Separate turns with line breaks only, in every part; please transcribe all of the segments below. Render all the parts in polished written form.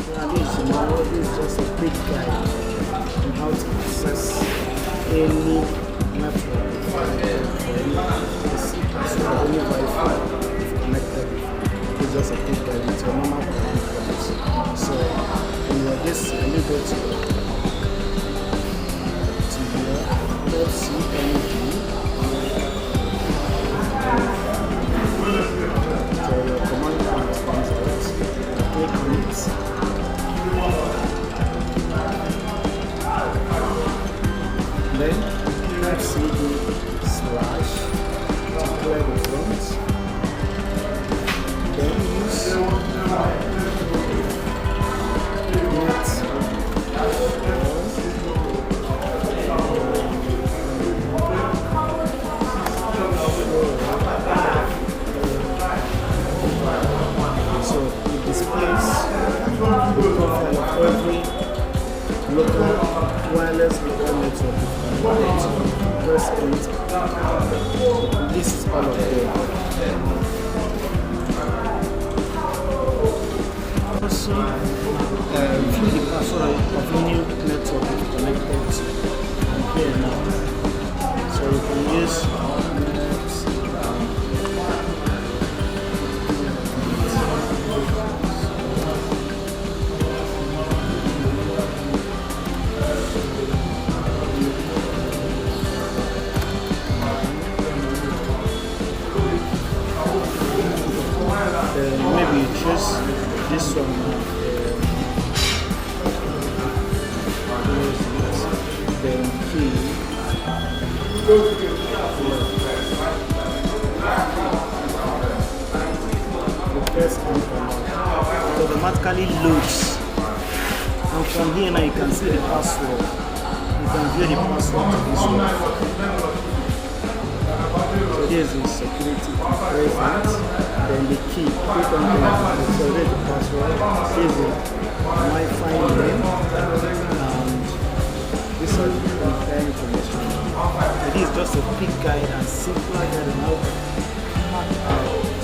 This is just a quick guide on how to access any network for any Wi-Fi connected. It's just a quick guide with your normal connections. So when you're this, when you go to here, let's see anything. So your command prompt comes out. Click on it. Then let's see the slash to clear the front. Then use so it displays the profile of every local wireless local network. Press enter. This is all of them. Also, view the password of any network you're connected to. And here now. So you can use maybe you choose this one. Then key. The first one it automatically loads. And from here now you can see the password. You can view the password to this one. So this is security present. Then the key, click on the password, is the Wi-Fi name, and this is the information. It is just a quick guide and simpler guide on how to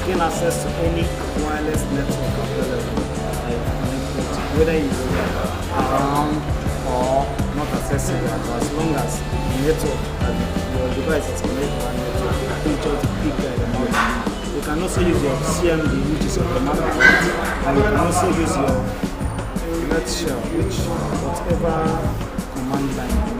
gain access to any wireless network available, whether you are around or not accessible, as long as the network and your device is connected to a network. It's just a quick guide on how to. You can also use your CMD, which is your command prompt, and you can also use your let's share, which whatever command line